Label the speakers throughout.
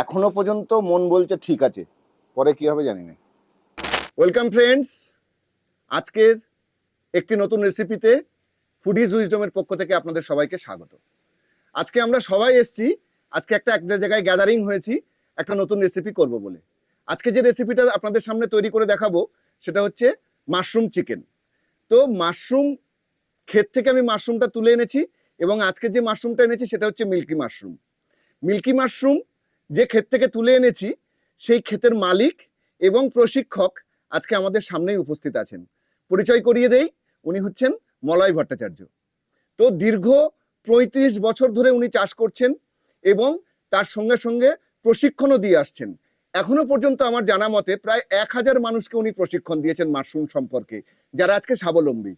Speaker 1: এখনো পর্যন্ত মন বলছে ঠিক আছে, পরে কি হবে জানি না। ওয়েলকাম ফ্রেন্ডস, আজকের একটি নতুন রেসিপিতে ফুডিজ উইজডমের পক্ষ থেকে আপনাদের সবাইকে স্বাগত। আজকে আমরা সবাই এসেছি, আজকে একটা জায়গায় গ্যাদারিং হয়েছি একটা নতুন রেসিপি করব বলে। আজকে যে রেসিপিটা আপনাদের সামনে তৈরি করে দেখাবো সেটা হচ্ছে মাশরুম চিকেন। তো মাশরুম ক্ষেত থেকে আমি মাশরুমটা তুলে এনেছি এবং আজকে যে মাশরুমটা এনেছি সেটা হচ্ছে মিল্কি মাশরুম। মিল্কি মাশরুম যে ক্ষেত থেকে তুলে এনেছি সেই ক্ষেতের মালিক এবং প্রশিক্ষক আজকে আমাদের সামনেই উপস্থিত আছেন। পরিচয় করিয়ে দেই, উনি হচ্ছেন মলয় ভট্টাচার্য। তো দীর্ঘ ৩৫ বছর ধরে উনি চাষ করছেন এবং তার সঙ্গে সঙ্গে প্রশিক্ষণও দিয়ে আসছেন। এখনো পর্যন্ত আমার জানা মতে প্রায় ১,০০০ মানুষকে উনি প্রশিক্ষণ দিয়েছেন মাশরুম সম্পর্কে, যারা আজকে স্বাবলম্বী।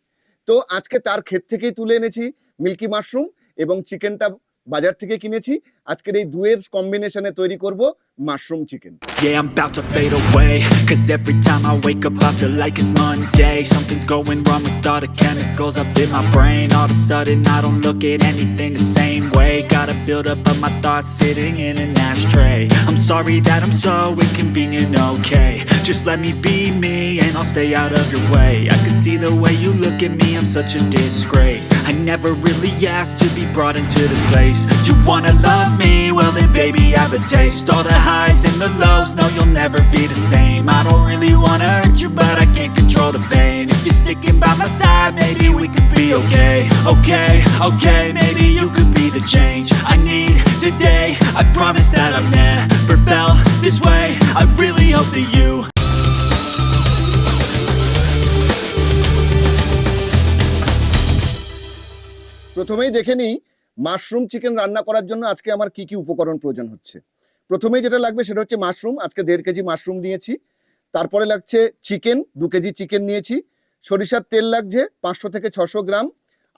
Speaker 1: তো আজকে তার ক্ষেত থেকেই তুলে এনেছি মিল্কি মাশরুম এবং চিকেনটা বাজার থেকে কিনেছি। আজকের এই দুয়ের কম্বিনেশনে তৈরি করব mushroom chicken.
Speaker 2: Yeah, I'm about to fade away, cause every time I wake up I feel like it's Monday. Something's going wrong with all the chemicals up in my brain. All of a sudden I don't look at anything the same way. Gotta build up of my thoughts sitting in an ashtray. I'm sorry that I'm so inconvenient, okay. Just let me be me and I'll stay out of your way. I can see the way you look at me, I'm such a disgrace. I never really asked to be brought into this place. You wanna love me? Well then baby have a taste. All the highs and the lows, no you'll never be the same. I don't really wanna hurt you but I can't control the pain. If you're sticking by my side maybe we could be okay. Okay, maybe you could be the change I need today. I promise that I've never felt this way. I really hope that you
Speaker 1: প্রথমেই দেখে নিই mushroom chicken রান্না করার জন্য আজকে আমার কি কি উপকরণ প্রয়োজন হচ্ছে। প্রথমেই যেটা লাগবে সেটা হচ্ছে মাশরুম। আজকে ১.৫ কেজি মাশরুম নিয়েছি। তারপরে লাগছে চিকেন, ২ কেজি চিকেন নিয়েছি। সরিষার তেল লাগছে ৫০০ থেকে ৬০০ গ্রাম।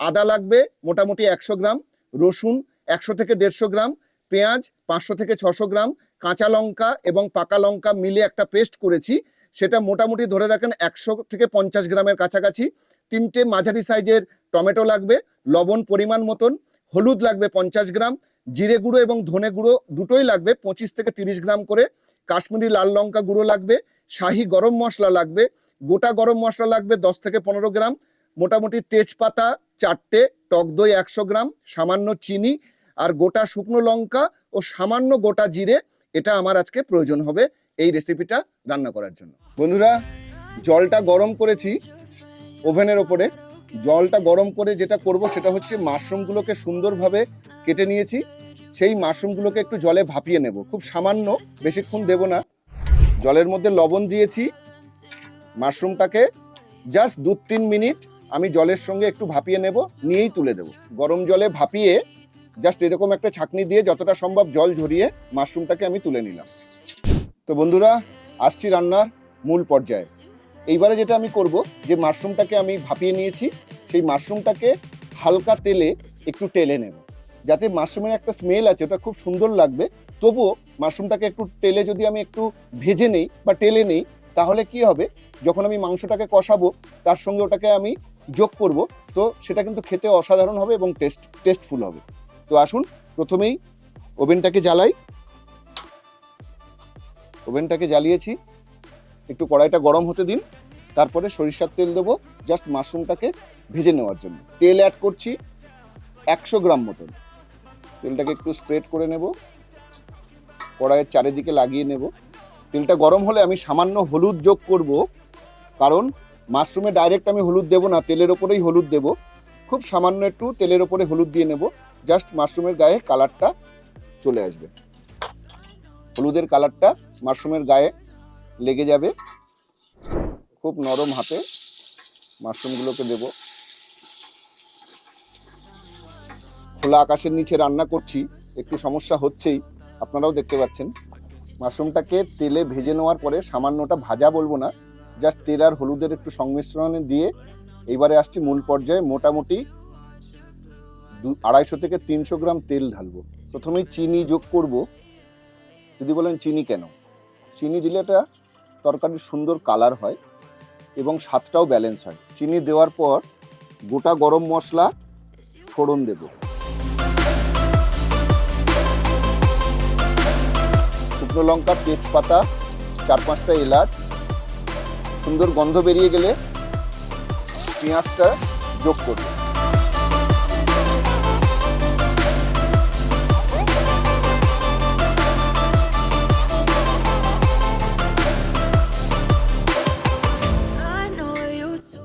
Speaker 1: আদা লাগবে মোটামুটি ১০০ গ্রাম। রসুন ১০০ থেকে ১৫০ গ্রাম। পেঁয়াজ ৫০০ থেকে ৬০০ গ্রাম। কাঁচা লঙ্কা এবং পাকা লঙ্কা মিলে একটা পেস্ট করেছি, সেটা মোটামুটি ধরে রাখেন ১০০ থেকে ৫০ গ্রামের কাছাকাছি। ৩টে মাঝারি সাইজের টমেটো লাগবে, লবণ পরিমাণ মতন, হলুদ লাগবে ৫০ গ্রাম, জিরে গুঁড়ো এবং ধনে গুঁড়ো দুটোই লাগবে ২৫ থেকে ৩০ গ্রাম করে, কাশ্মীরি লাল লঙ্কা গুঁড়ো লাগবে, শাহি গরম মশলা লাগবে, গোটা গরম মশলা লাগবে ১০ থেকে ১৫ গ্রাম, মোটামুটি তেজপাতা ৪টে, টক দই ১০০ গ্রাম, সামান্য চিনি আর গোটা শুকনো লঙ্কা ও সামান্য গোটা জিরে। এটা আমার আজকে প্রয়োজন হবে এই রেসিপিটা রান্না করার জন্য। বন্ধুরা, জলটা গরম করেছি ওভেনের ওপরে। জলটা গরম করে যেটা করব সেটা হচ্ছে মাশরুমগুলোকে সুন্দরভাবে কেটে নিয়েছি, সেই মাশরুমগুলোকে একটু জলে ভাপিয়ে নেব, খুব সামান্য, বেশিক্ষণ দেব না। জলের মধ্যে লবণ দিয়েছি, মাশরুমটাকে জাস্ট ২-৩ মিনিট আমি জলের সঙ্গে একটু ভাপিয়ে নেব, নিয়েই তুলে দেব। গরম জলে ভাপিয়ে জাস্ট এরকম একটা ছাঁকনি দিয়ে যতটা সম্ভব জল ঝরিয়ে মাশরুমটাকে আমি তুলে নিলাম। তো বন্ধুরা, আসছি রান্নার মূল পর্যায়ে। এইবারে যেটা আমি করব, যে মাশরুমটাকে আমি ভাপিয়ে নিয়েছি সেই মাশরুমটাকে হালকা তেলে একটু টেলে নেব, যাতে মাশরুমের একটা স্মেল আছে ওটা খুব সুন্দর লাগবে। তবুও মাশরুমটাকে একটু তেলে যদি আমি একটু ভেজে নেই বা টেলে নেই, তাহলে কি হবে, যখন আমি মাংসটাকে কষাবো তার সঙ্গে ওটাকে আমি যোগ করব, তো সেটা কিন্তু খেতে অসাধারণ হবে এবং টেস্টফুল হবে। তো আসুন প্রথমেই ওভেনটাকে জ্বালাই। ওভেনটাকে জ্বালিয়েছি, একটু কড়াইটা গরম হতে দিন। তারপরে সরিষার তেল দেবো জাস্ট মাশরুমটাকে ভেজে নেওয়ার জন্য। তেল অ্যাড করছি ১০০ গ্রাম মতন। তেলটাকে একটু স্প্রেড করে নেব, কড়াইয়ের চারিদিকে লাগিয়ে নেব। তেলটা গরম হলে আমি সামান্য হলুদ যোগ করব, কারণ মাশরুমে ডাইরেক্ট আমি হলুদ দেব না, তেলের ওপরেই হলুদ দেব। খুব সামান্য একটু তেলের ওপরে হলুদ দিয়ে নেব, জাস্ট মাশরুমের গায়ে কালারটা চলে আসবে। হলুদের কালারটা মাশরুমের গায়ে লেগে যাবে। খুব নরম হাতে মাশরুমগুলোকে দেব। খোলা আকাশের নিচে রান্না করছি, একটু সমস্যা হচ্ছেই, আপনারাও দেখতে পাচ্ছেন। মাশরুমটাকে তেলে ভেজে নেওয়ার পরে সামান্যটা ভাজা বলবো না, জাস্ট তেল আর হলুদের একটু সংমিশ্রণে দিয়ে এইবারে আসছি মূল পর্যায়ে। মোটামুটি ২৫০ থেকে ৩০০ গ্রাম তেল ঢালবো। প্রথমেই চিনি যোগ করব। যদি বলেন চিনি কেন, চিনি দিলে এটা তরকারির সুন্দর কালার হয় এবং স্বাদটাও ব্যালেন্স হয়। চিনি দেওয়ার পর গোটা গরম মশলা ফোড়ন দেব। শুকনো লঙ্কা, তেজপাতা, 4-5টা এলাচ, সুন্দর গন্ধ বেরিয়ে গেলে পেঁয়াজটা যোগ করব।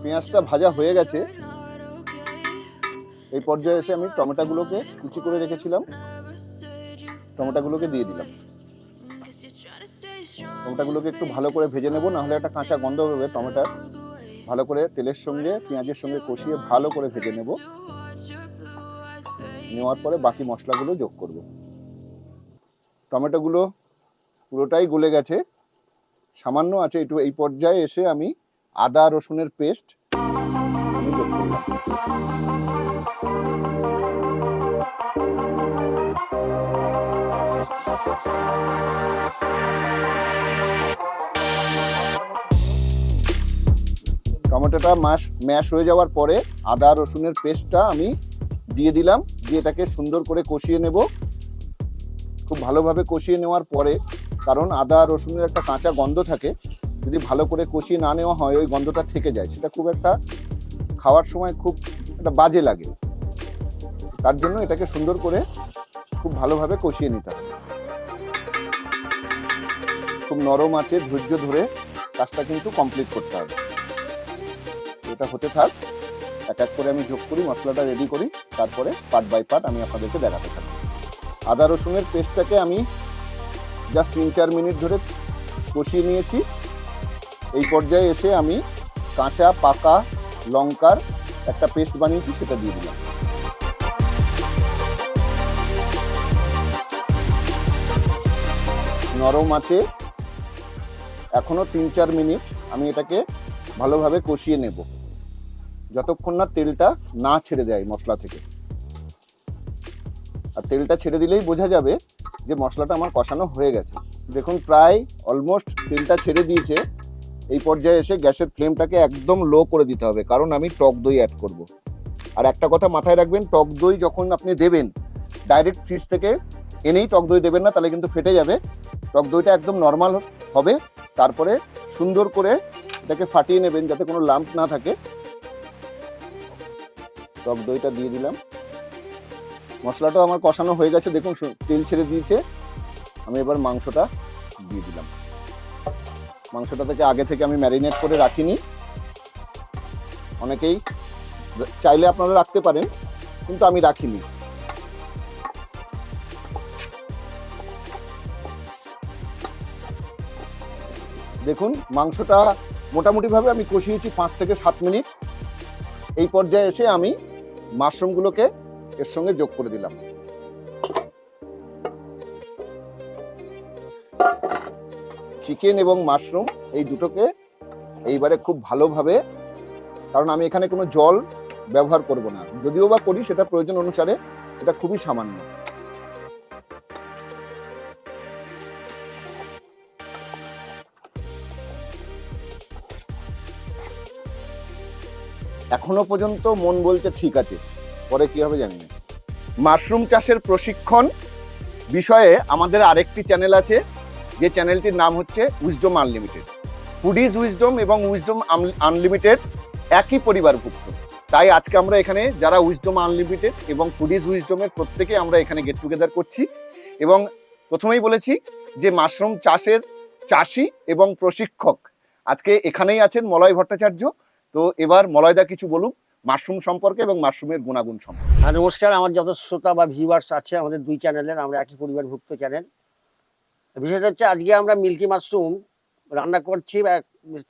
Speaker 1: পেঁয়াজটা ভাজা হয়ে গেছে। এই পর্যায়ে এসে আমি টমেটোগুলোকে কুচি করে রেখেছিলাম, টমেটোগুলোকে দিয়ে দিলাম। টমেটোগুলোকে একটু ভালো করে ভেজে নেব, নাহলে একটা কাঁচা গন্ধ হবে টমেটোর। ভালো করে তেলের সঙ্গে পেঁয়াজের সঙ্গে কষিয়ে ভালো করে ভেজে নেব। নেওয়ার পরে বাকি মশলাগুলো যোগ করব। টমেটোগুলো পুরোটাই গলে গেছে, সামান্য আছে একটু। এই পর্যায়ে এসে আমি আদা রসুনের পেস্ট আমি যোগ করলাম। টমেটোটা ম্যাশ হয়ে যাওয়ার পরে আদা রসুনের পেস্টটা আমি দিয়ে দিলাম, দিয়ে এটাকে সুন্দর করে কষিয়ে নেব। খুব ভালোভাবে কষিয়ে নেওয়ার পরে, কারণ আদা রসুনের একটা কাঁচা গন্ধ থাকে, যদি ভালো করে কষিয়ে না নেওয়া হয় ওই গন্ধটা থেকে যায়, সেটা খুব একটা খাওয়ার সময় খুব একটা বাজে লাগে। তার জন্য এটাকে সুন্দর করে খুব ভালোভাবে কষিয়ে নিতে হবে। খুব নরম আছে, ধৈর্য ধরে কাজটা কিন্তু কমপ্লিট করতে হবে। এটা হতে থাক, এক এক করে আমি যোগ করি, মশলাটা রেডি করি, তারপরে পার্ট বাই পার্ট আমি আপনাদেরকে দেখাতে থাকি। আদা রসুনের পেস্টটাকে আমি জাস্ট 3-4 মিনিট ধরে কষিয়ে নিয়েছি। এই পর্যায়ে এসে আমি কাঁচা পাকা লঙ্কার একটা পেস্ট বানিয়েছি, সেটা দিয়ে দিলাম। নরম আছে, এখনো 3-4 মিনিট আমি এটাকে ভালোভাবে কষিয়ে নেব, যতক্ষণ না তেলটা না ছেড়ে দেয় মশলা থেকে। আর তেলটা ছেড়ে দিলেই বোঝা যাবে যে মশলাটা আমার কষানো হয়ে গেছে। দেখুন প্রায় অলমোস্ট তেলটা ছেড়ে দিয়েছে। এই পর্যায়ে এসে গ্যাসের ফ্লেমটাকে একদম লো করে দিতে হবে, কারণ আমি টক দই অ্যাড করব। আর একটা কথা মাথায় রাখবেন, টক দই যখন আপনি দেবেন ডাইরেক্ট ফ্রিজ থেকে এনেই টক দই দেবেন না, তাহলে কিন্তু ফেটে যাবে। টক দইটা একদম নর্মাল হবে, তারপরে সুন্দর করে এটাকে ফাটিয়ে নেবেন যাতে কোনো লাম্প না থাকে। টক দইটা দিয়ে দিলাম। মশলাটাও আমার কষানো হয়ে গেছে, দেখুন তেল ছেড়ে দিয়েছে। আমি এবার মাংসটা দিয়ে দিলাম। মাংসটা থেকে আগে থেকে আমি ম্যারিনেট করে রাখিনি, অনেকেই চাইলে আপনারা রাখতে পারেন, কিন্তু আমি রাখিনি। দেখুন মাংসটা মোটামুটিভাবে আমি কষিয়েছি 5 থেকে 7 মিনিট। এই পর্যায়ে এসে আমি মাশরুমগুলোকে এর সঙ্গে যোগ করে দিলাম। চিকেন এবং মাশরুম এই দুটোকে এইবারে খুব ভালোভাবে, কারণ আমি এখানে কোনো জল ব্যবহার করব না, যদিও বা করি সেটা প্রয়োজন অনুসারে, এটা খুবই সামান্য। এখনো পর্যন্ত মন বলছে ঠিক আছে, পরে কি হবে জানি না। মাশরুম চাষের প্রশিক্ষণ বিষয়ে আমাদের আরেকটি চ্যানেল আছে, যে চ্যানেলটির নাম হচ্ছে উইজডম আনলিমিটেড। ফুডিজ উইজডম এবং উইজডম আনলিমিটেড একই পরিবারভুক্ত। তাই আজকে আমরা এখানে যারা উইজডম আনলিমিটেড এবং ফুডিজ উইজডমের প্রত্যেকে আমরা এখানে গেট টুগেদার করছি। এবং প্রথমেই বলেছি যে মাশরুম চাষের চাষি এবং প্রশিক্ষক আজকে এখানেই আছেন মলয় ভট্টাচার্য। তো এবার মলয়দা কিছু বলুক মাশরুম সম্পর্কে এবং মাশরুমের গুণাগুণ সম্পর্কে।
Speaker 3: নমস্কার, আমার যত শ্রোতা বা ভিউয়ার্স আছে আমাদের দুই চ্যানেলের, আমরা একই পরিবারভুক্ত চ্যানেল। বিষয়টা হচ্ছে আজকে আমরা মিল্কি মাশরুম রান্না করছি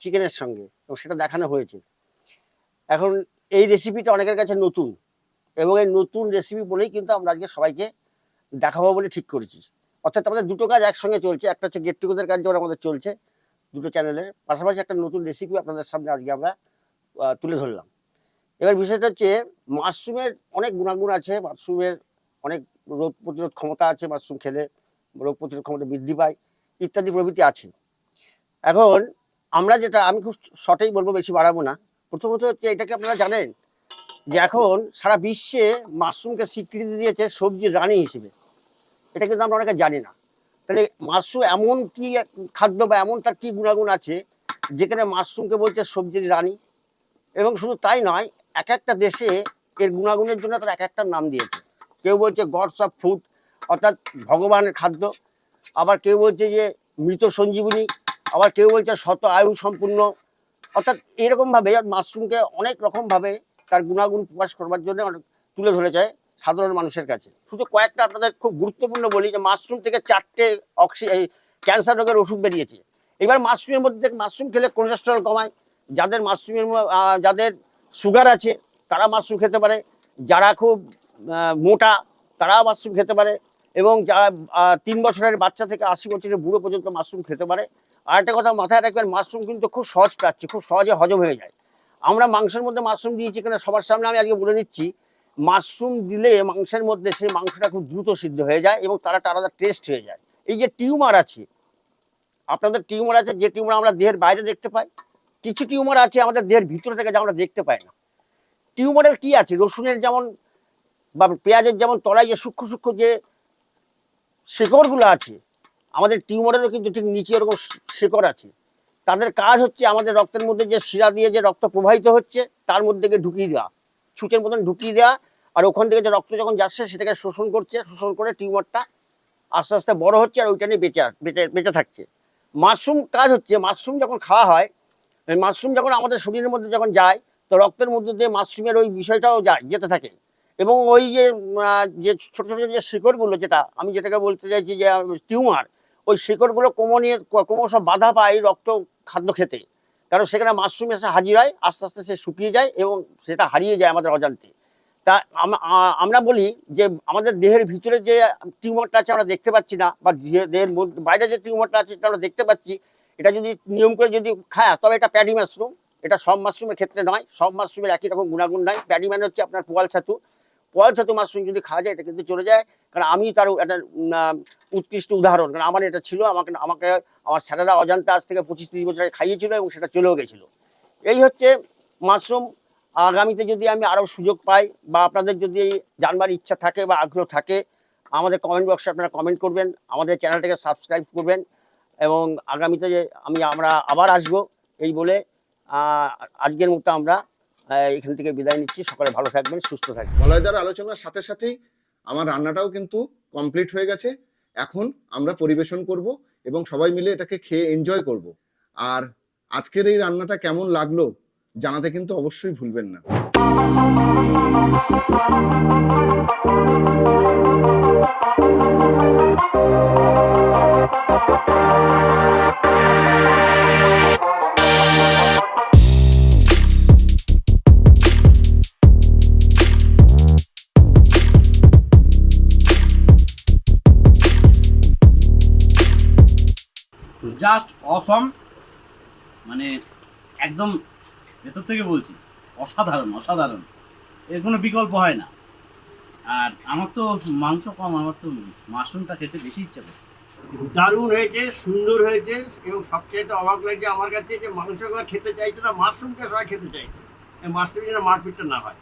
Speaker 3: চিকেনের সঙ্গে, এবং সেটা দেখানো হয়েছে। এখন এই রেসিপিটা অনেকের কাছে নতুন, এবং এই নতুন রেসিপি বলেই কিন্তু আমরা আজকে সবাইকে দেখাবো বলে ঠিক করেছি। অর্থাৎ আমাদের দুটো কাজ একসঙ্গে চলছে, একটা হচ্ছে গেট টুগেদার কাজ যেমন আমাদের চলছে দুটো চ্যানেলের, পাশাপাশি একটা নতুন রেসিপি আপনাদের সামনে আজকে আমরা তুলে ধরলাম। এবার বিষয়টা হচ্ছে মাশরুমের অনেক গুণাগুণ আছে, মাশরুমের অনেক রোগ প্রতিরোধ ক্ষমতা আছে, মাশরুম খেলে রোগ প্রতিরোধ ক্ষমতা বৃদ্ধি পায় ইত্যাদি প্রভৃতি আছে। এখন আমরা যেটা, আমি খুব শর্টেই বলবো, বেশি বাড়াবো না। প্রথমত হচ্ছে এটাকে আপনারা জানেন যে এখন সারা বিশ্বে মাশরুমকে স্বীকৃতি দিয়েছে সবজির রানী হিসেবে। এটা কিন্তু আমরা অনেকে জানি না। তাহলে মাশরুম এমন কি খাদ্য বা এমন তার কি গুণাগুণ আছে যেখানে মাশরুমকে বলছে সবজির রানী। এবং শুধু তাই নয়, এক একটা দেশে এর গুণাগুণের জন্য তারা এক একটা নাম দিয়েছে। কেউ বলছে গডস অফ ফুড, অর্থাৎ ভগবানের খাদ্য, আবার কেউ বলছে যে মৃত সঞ্জীবনী, আবার কেউ বলছে শত আয়ু সম্পূর্ণ। অর্থাৎ এরকমভাবে মাশরুমকে অনেক রকমভাবে তার গুণাগুণ প্রকাশ করবার জন্য তুলে ধরে যায় সাধারণ মানুষের কাছে। শুধু কয়েকটা আপনাদের খুব গুরুত্বপূর্ণ বলি, যে মাশরুম থেকে 4টে ক্যান্সার রোগের ওষুধ বেরিয়েছে। এবার মাশরুমের মধ্যে মাশরুম খেলে কোলেস্টেরল কমায়। যাদের সুগার আছে তারা মাশরুম খেতে পারে, যারা খুব মোটা তারাও মাশরুম খেতে পারে, এবং যারা 3 বছরের বাচ্চা থেকে 80 বছরের বুড়ো পর্যন্ত মাশরুম খেতে পারে। আর একটা কথা মাথায় রাখবেন, মাশরুম কিন্তু খুব সহজ প্রাচ্য, খুব সহজে হজম হয়ে যায়। আমরা মাংসের মধ্যে মাশরুম দিয়েছি কিনা সবার সামনে আমি আজকে বলে দিচ্ছি, মাশরুম দিলে মাংসের মধ্যে সেই মাংসটা খুব দ্রুত সিদ্ধ হয়ে যায় এবং তারা আলাদা টেস্ট হয়ে যায়। এই যে টিউমার আছে, আপনাদের টিউমার আছে, যে টিউমার আমরা দেহের বাইরে দেখতে পাই, কিছু টিউমার আছে আমাদের দেহের ভিতরে থেকে যা আমরা দেখতে পাই না। টিউমারের কি আছে, রসুনের যেমন বা পেঁয়াজের যেমন তলায় যে সূক্ষ্ম সূক্ষ্ম যে শেকড়গুলো আছে, আমাদের টিউমারেরও কিন্তু ঠিক নিচে এরকম শেকড় আছে। তাদের কাজ হচ্ছে আমাদের রক্তের মধ্যে যে শিরা দিয়ে যে রক্ত প্রবাহিত হচ্ছে তার মধ্যে ঢুকিয়ে দেওয়া, ছুঁচের মতন ঢুকিয়ে দেওয়া, আর ওখান থেকে যে রক্ত যখন যাচ্ছে সেটাকে শোষণ করছে, শোষণ করে টিউমারটা আস্তে আস্তে বড় হচ্ছে আর ওইটা নিয়ে বেঁচে থাকছে। মাশরুম কাজ হচ্ছে, মাশরুম যখন খাওয়া হয়, মাশরুম যখন আমাদের শরীরের মধ্যে যখন যায়, তো রক্তের মধ্যে দিয়ে মাশরুমের ওই বিষয়টাও যেতে থাকে। এবং ওই যে ছোট ছোট যে শিকড়গুলো, যেটাকে বলতে চাইছি যে টিউমার, ওই শিকড়গুলো ক্রমশ বাধা পায় রক্ত খাদ্য খেতে, কারণ সেখানে মাশরুম এসে হাজির হয়, আস্তে আস্তে সে শুকিয়ে যায় এবং সেটা হারিয়ে যায় আমাদের অজান্তে। তা আমরা বলি যে আমাদের দেহের ভিতরে যে টিউমারটা আছে আমরা দেখতে পাচ্ছি না, বা দেহের বাইরে যে টিউমারটা আছে সেটা আমরা দেখতে পাচ্ছি, এটা যদি নিয়ম করে যদি খায়, তবে এটা প্যাডি মাশরুম। এটা সব মাশরুমের ক্ষেত্রে নয়, সব মাশরুমের একই রকম গুণাগুণ নয়। প্যাডি মানে হচ্ছে আপনার পোয়াল ছাতু মাশরুম যদি খাওয়া যায় এটা কিন্তু চলে যায়। কারণ আমি তার একটা উৎকৃষ্ট উদাহরণ, কারণ আমার এটা ছিল, আমাকে আমার স্যারেরা অজান্তে আজ থেকে 25-30 বছর আগে খাইয়েছিল এবং সেটা চলেও গেছিলো। এই হচ্ছে মাশরুম। আগামীতে যদি আমি আরও সুযোগ পাই বা আপনাদের যদি জানবার ইচ্ছা থাকে বা আগ্রহ থাকে, আমাদের কমেন্ট বক্সে আপনারা কমেন্ট করবেন, আমাদের চ্যানেলটাকে সাবস্ক্রাইব করবেন, এবং আগামীতে আমরা আবার আসবো। এই বলে আজকের মতো আমরা এখান থেকে বিদায় নিচ্ছি। সকলে ভালো থাকবেন, সুস্থ থাকবেন।
Speaker 1: মলয়দার আলোচনার সাথে সাথেই আমার রান্নাটাও কিন্তু কমপ্লিট হয়ে গেছে। এখন আমরা পরিবেশন করব এবং সবাই মিলে এটাকে খেয়ে এনজয় করব। আর আজকের এই রান্নাটা কেমন লাগলো জানাতে কিন্তু অবশ্যই ভুলবেন না।
Speaker 4: জাস্ট অসম, মানে একদম ভেতর থেকে বলছি, অসাধারণ অসাধারণ, এর কোনো বিকল্প হয় না। আর আমার তো মাংস কম, আমার তো মাশরুমটা খেতে বেশি ইচ্ছা করছে।
Speaker 3: দারুণ হয়েছে, সুন্দর হয়েছে, এবং সবচেয়ে অবাক লাগছে আমার কাছে যে মাংসগুলো খেতে চাইছে না, মাশরুমটা সবাই খেতে চাইছে। মাশরুম যেন মারপিটটা না হয়।